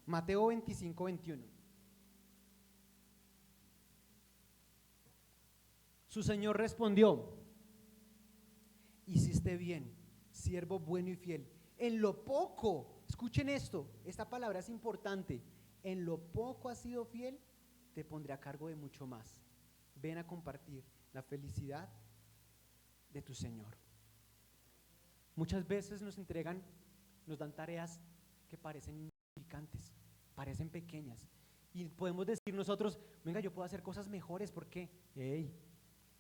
Mateo 25:21. Su Señor respondió: hiciste bien, siervo bueno y fiel. En lo poco, escuchen esto, esta palabra es importante. En lo poco has sido fiel, te pondré a cargo de mucho más. Ven a compartir la felicidad de tu Señor. Muchas veces nos dan tareas que parecen insignificantes, parecen pequeñas. Y podemos decir nosotros, venga, yo puedo hacer cosas mejores. ¿Por qué?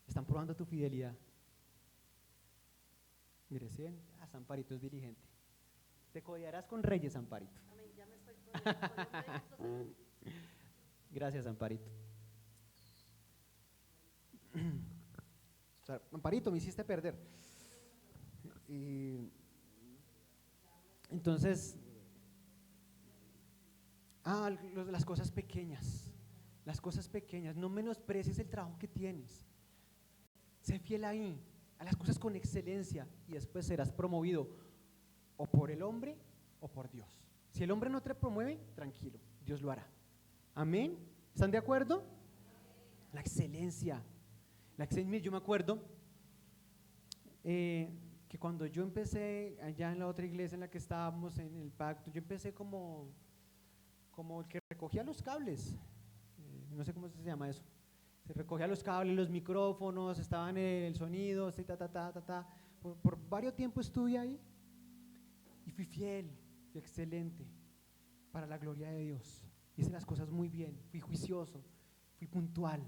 Están probando tu fidelidad. Mire, ¿sí ven? Amparito es diligente. Te codearás con reyes, Amparito. Amén, ya me estoy con Gracias, Amparito. O sea, Amparito, me hiciste perder. Y entonces, las cosas pequeñas, no menosprecies el trabajo que tienes. Sé fiel ahí, a las cosas con excelencia, y después serás promovido o por el hombre o por Dios. Si el hombre no te promueve, tranquilo, Dios lo hará. Amén. ¿Están de acuerdo? La excelencia. Yo me acuerdo que cuando yo empecé allá en la otra iglesia en la que estábamos, en el pacto, yo empecé como el que recogía los cables, no sé cómo se llama eso, se recogía los cables, los micrófonos, estaban el sonido, así, por varios tiempos estuve ahí y fui fiel, fui excelente para la gloria de Dios, hice las cosas muy bien, fui juicioso, fui puntual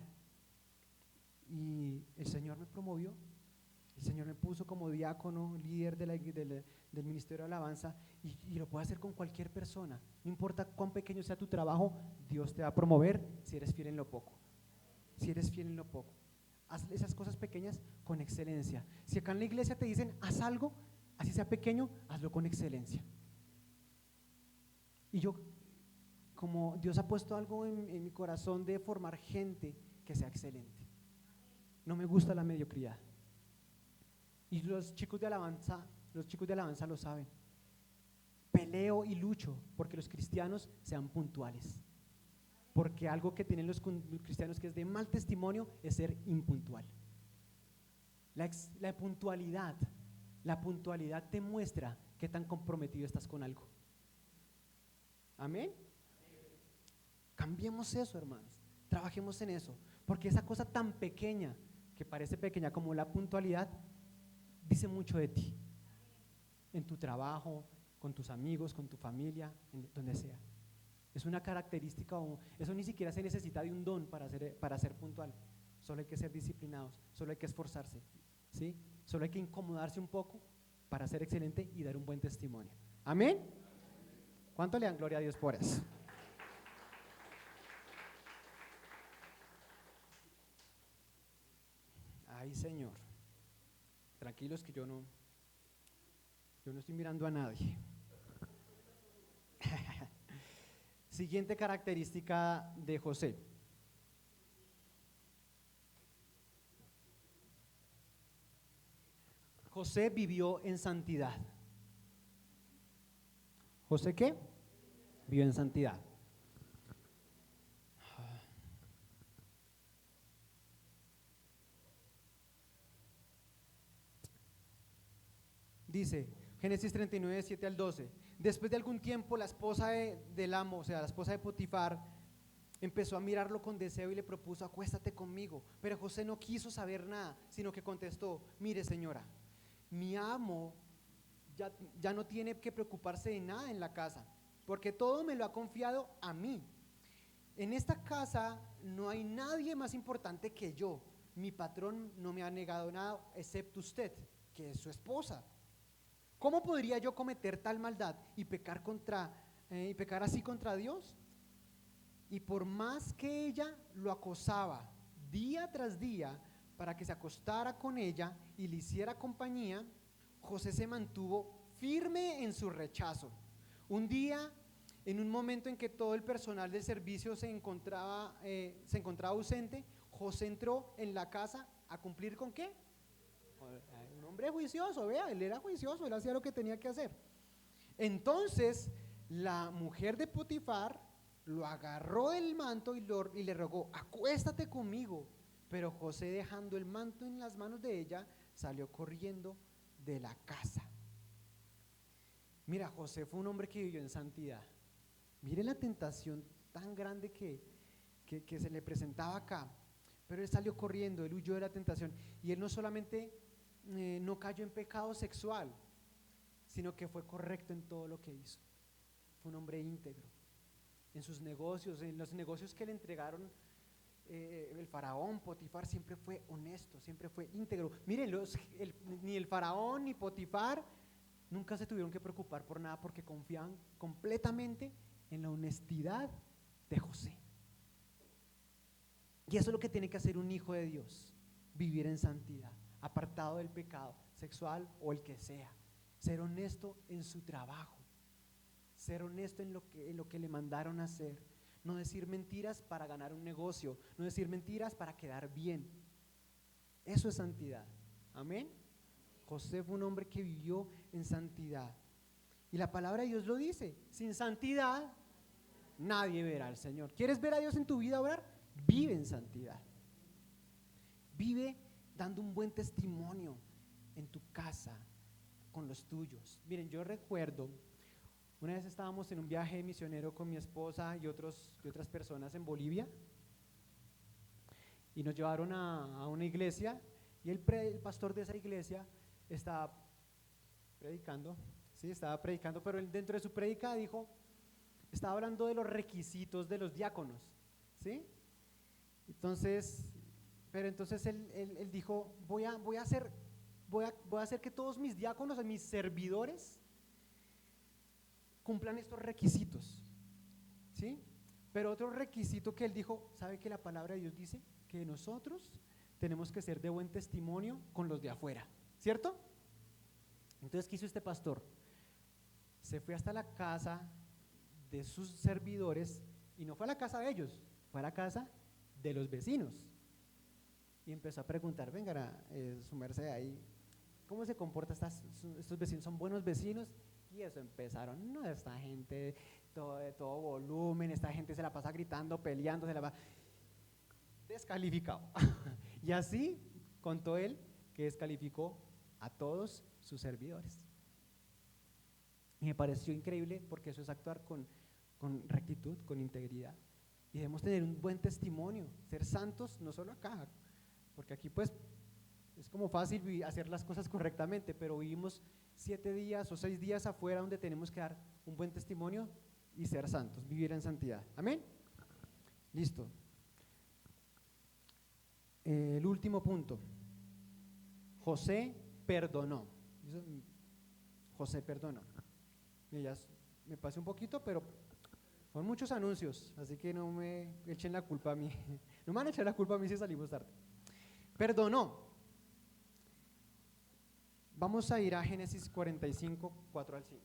y el Señor me promovió. El Señor me puso como diácono, líder del ministerio de alabanza y lo puede hacer con cualquier persona. No importa cuán pequeño sea tu trabajo, Dios te va a promover si eres fiel en lo poco. Si eres fiel en lo poco. Haz esas cosas pequeñas con excelencia. Si acá en la iglesia te dicen, haz algo, así sea pequeño, hazlo con excelencia. Y yo, como Dios ha puesto algo en mi corazón de formar gente que sea excelente. No me gusta la mediocridad. Y los chicos de alabanza lo saben. Peleo y lucho porque los cristianos sean puntuales. Porque algo que tienen los cristianos que es de mal testimonio es ser impuntual. La puntualidad te muestra qué tan comprometido estás con algo. Amén. Cambiemos eso, hermanos. Trabajemos en eso. Porque esa cosa tan pequeña, que parece pequeña como la puntualidad, dice mucho de ti, en tu trabajo, con tus amigos, con tu familia, donde sea. Es una característica, eso ni siquiera se necesita de un don para ser puntual. Solo hay que ser disciplinados, solo hay que esforzarse, ¿sí? Solo hay que incomodarse un poco para ser excelente y dar un buen testimonio. ¿Amén? ¿Cuánto le dan gloria a Dios por eso? Ay, Señor. Tranquilos que yo no estoy mirando a nadie. Siguiente característica de José. José vivió en santidad. ¿José qué? Vivió en santidad. Dice Génesis 39, 7 al 12. Después de algún tiempo la esposa del amo, o sea, la esposa de Potifar, empezó a mirarlo con deseo y le propuso, acuéstate conmigo. Pero José no quiso saber nada, sino que contestó, mire señora, mi amo ya no tiene que preocuparse de nada en la casa, porque todo me lo ha confiado a mí. En esta casa no hay nadie más importante que yo. Mi patrón no me ha negado nada excepto usted, que es su esposa. ¿Cómo podría yo cometer tal maldad y pecar así contra Dios? Y por más que ella lo acosaba día tras día para que se acostara con ella y le hiciera compañía, José se mantuvo firme en su rechazo. Un día, en un momento en que todo el personal del servicio se encontraba ausente, José entró en la casa a cumplir ¿con qué? Un hombre juicioso, vea, él era juicioso, él hacía lo que tenía que hacer. Entonces la mujer de Potifar lo agarró del manto y le rogó, acuéstate conmigo. Pero José, dejando el manto en las manos de ella, salió corriendo de la casa. Mira, José fue un hombre que vivió en santidad. Mire la tentación tan grande que se le presentaba acá. Pero él salió corriendo, él huyó de la tentación. Y él no solamente no cayó en pecado sexual, sino que fue correcto en todo lo que hizo. Fue un hombre íntegro. En sus negocios, en los negocios que le entregaron el faraón, Potifar, siempre fue honesto, siempre fue íntegro. Miren, ni el faraón ni Potifar nunca se tuvieron que preocupar por nada porque confiaban completamente en la honestidad de José. Y eso es lo que tiene que hacer un hijo de Dios, vivir en santidad, apartado del pecado sexual o el que sea, ser honesto en su trabajo, ser honesto en lo que le mandaron a hacer, no decir mentiras para ganar un negocio, no decir mentiras para quedar bien. Eso es santidad. Amén. José fue un hombre que vivió en santidad. Y la palabra de Dios lo dice, sin santidad nadie verá al Señor. ¿Quieres ver a Dios en tu vida orar? Vive en santidad. Vive dando un buen testimonio en tu casa, con los tuyos. Miren, yo recuerdo, una vez estábamos en un viaje misionero con mi esposa y otras personas en Bolivia, y nos llevaron a una iglesia, y el pastor de esa iglesia estaba predicando, sí, estaba predicando, pero él dentro de su prédica estaba hablando de los requisitos de los diáconos, ¿sí? Entonces él dijo, voy a hacer que todos mis diáconos, mis servidores, cumplan estos requisitos, ¿sí? Pero otro requisito que él dijo, ¿sabe que la palabra de Dios dice? Que nosotros tenemos que ser de buen testimonio con los de afuera, ¿cierto? Entonces, ¿qué hizo este pastor? Se fue hasta la casa de sus servidores y no fue a la casa de ellos, fue a la casa de los vecinos y empezó a preguntar, venga, su merced ahí, ¿cómo se comporta estos vecinos? ¿Son buenos vecinos? Y eso empezaron, no, esta gente de todo volumen, esta gente se la pasa gritando, peleando, se la va descalificado. Y así contó él que descalificó a todos sus servidores. Y me pareció increíble porque eso es actuar con rectitud, con integridad. Y debemos tener un buen testimonio, ser santos, no solo acá, porque aquí pues es como fácil hacer las cosas correctamente, pero vivimos 7 días o 6 días afuera donde tenemos que dar un buen testimonio y ser santos, vivir en santidad. Amén. Listo. El último punto. José perdonó. José perdonó. Ya me pasé un poquito, pero son muchos anuncios, así que no me echen la culpa a mí. No me van a echar la culpa a mí si salimos tarde. Perdonó. Vamos a ir a Génesis 45, 4 al 5.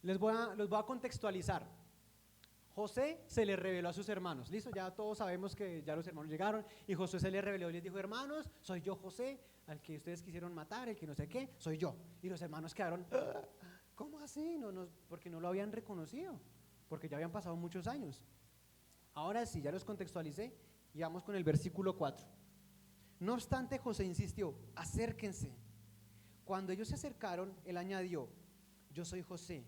Los voy a contextualizar. José se le reveló a sus hermanos, listo, ya todos sabemos que ya los hermanos llegaron y José se le reveló y les dijo, hermanos, soy yo José, al que ustedes quisieron matar, el que no sé qué, soy yo. Y los hermanos quedaron, ¿cómo así? No, porque no lo habían reconocido, porque ya habían pasado muchos años. Ahora sí, ya los contextualicé y vamos con el versículo 4. No obstante, José insistió, acérquense. Cuando ellos se acercaron, él añadió, yo soy José,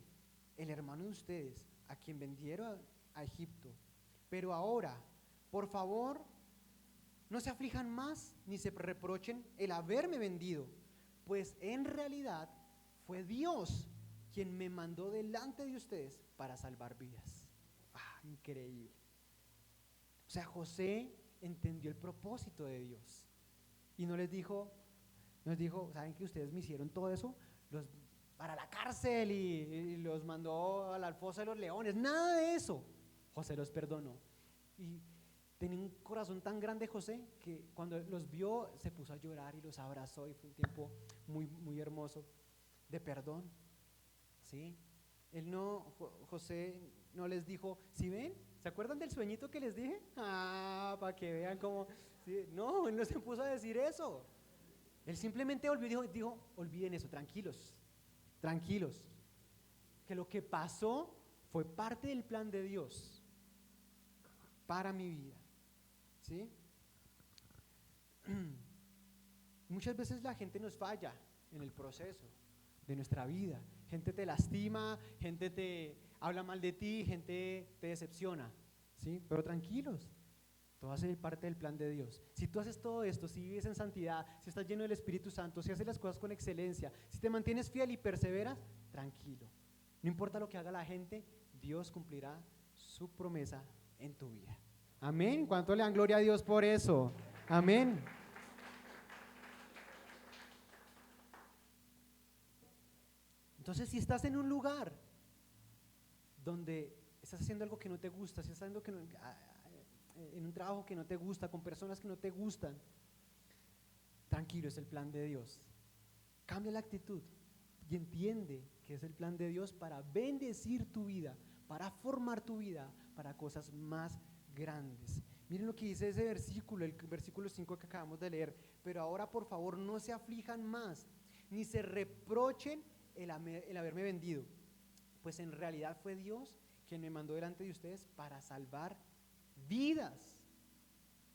el hermano de ustedes, a quien vendieron a Egipto. Pero ahora, por favor, no se aflijan más ni se reprochen el haberme vendido, pues en realidad fue Dios quien me mandó delante de ustedes para salvar vidas. Increíble. O sea, José entendió el propósito de Dios y no les dijo, ¿saben que ustedes me hicieron todo eso? Para la cárcel y los mandó a la fosa de los leones, nada de eso. José los perdonó y tenía un corazón tan grande José que cuando los vio se puso a llorar y los abrazó y fue un tiempo muy, muy hermoso de perdón, ¿sí? José no les dijo, ¿sí ven? ¿Se acuerdan del sueñito que les dije? Para que vean cómo, ¿sí? No, él no se puso a decir eso, él simplemente dijo, olviden eso, tranquilos, que lo que pasó fue parte del plan de Dios para mi vida, ¿sí? Muchas veces la gente nos falla en el proceso de nuestra vida, gente te lastima, gente te habla mal de ti, gente te decepciona, ¿sí? Pero tranquilos, todo va a ser parte del plan de Dios. Si tú haces todo esto, si vives en santidad, si estás lleno del Espíritu Santo, si haces las cosas con excelencia, si te mantienes fiel y perseveras, tranquilo. No importa lo que haga la gente, Dios cumplirá su promesa en tu vida. Amén. ¿Cuánto le dan gloria a Dios por eso? Amén. Entonces, si estás en un lugar donde estás haciendo algo que no te gusta, si estás haciendo en un trabajo que no te gusta, con personas que no te gustan, tranquilo, es el plan de Dios. Cambia la actitud y entiende que es el plan de Dios para bendecir tu vida, para formar tu vida para cosas más grandes. Miren lo que dice ese versículo, el versículo 5 que acabamos de leer. Pero ahora, por favor, no se aflijan más, ni se reprochen el haberme vendido, pues en realidad fue Dios quien me mandó delante de ustedes para salvar vidas.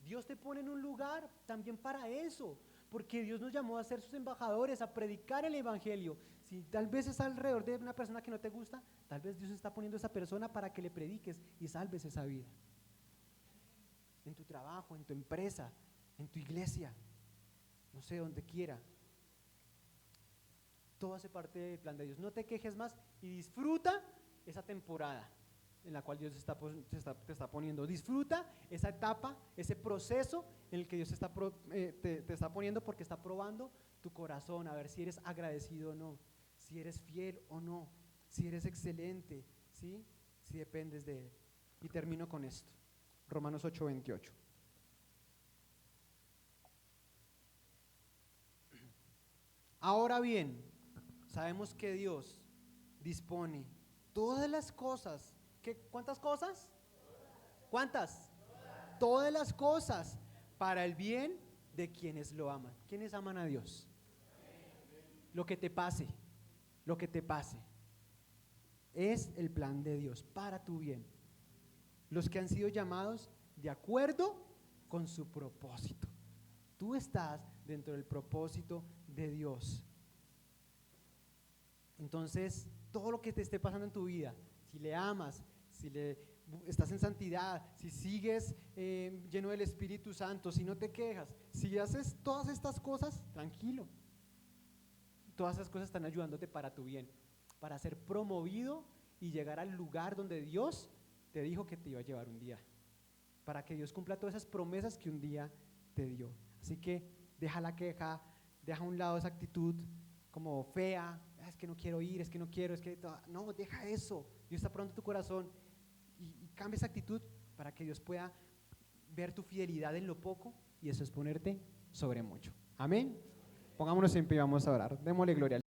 Dios te pone en un lugar también para eso, porque Dios nos llamó a ser sus embajadores, a predicar el evangelio. Si tal vez es alrededor de una persona que no te gusta, tal vez Dios está poniendo a esa persona para que le prediques y salves esa vida. En tu trabajo, en tu empresa, en tu iglesia, no sé, donde quiera. Todo hace parte del plan de Dios. No te quejes más y disfruta esa temporada en la cual Dios te está poniendo. Disfruta esa etapa, ese proceso en el que Dios te está poniendo, porque está probando tu corazón, a ver si eres agradecido o no, si eres fiel o no, si eres excelente, ¿sí? Si dependes de Él. Y termino con esto. Romanos 8:28. Ahora bien, sabemos que Dios dispone todas las cosas. ¿Cuántas cosas? ¿Cuántas? Todas las cosas para el bien de quienes lo aman. ¿Quiénes aman a Dios? Lo que te pase, es el plan de Dios para tu bien. Los que han sido llamados de acuerdo con su propósito. Tú estás dentro del propósito de Dios. Entonces, todo lo que te esté pasando en tu vida, si le amas, si estás en santidad, si sigues lleno del Espíritu Santo, si no te quejas, si haces todas estas cosas, tranquilo. Todas esas cosas están ayudándote para tu bien, para ser promovido y llegar al lugar donde Dios te dijo que te iba a llevar un día, para que Dios cumpla todas esas promesas que un día te dio. Así que deja la queja, deja a un lado esa actitud como fea, es que no quiero ir, es que no quiero, no, deja eso. Dios está probando tu corazón y cambia esa actitud para que Dios pueda ver tu fidelidad en lo poco, y eso es ponerte sobre mucho. Amén. Pongámonos en pie y vamos a orar. Démosle gloria al Señor.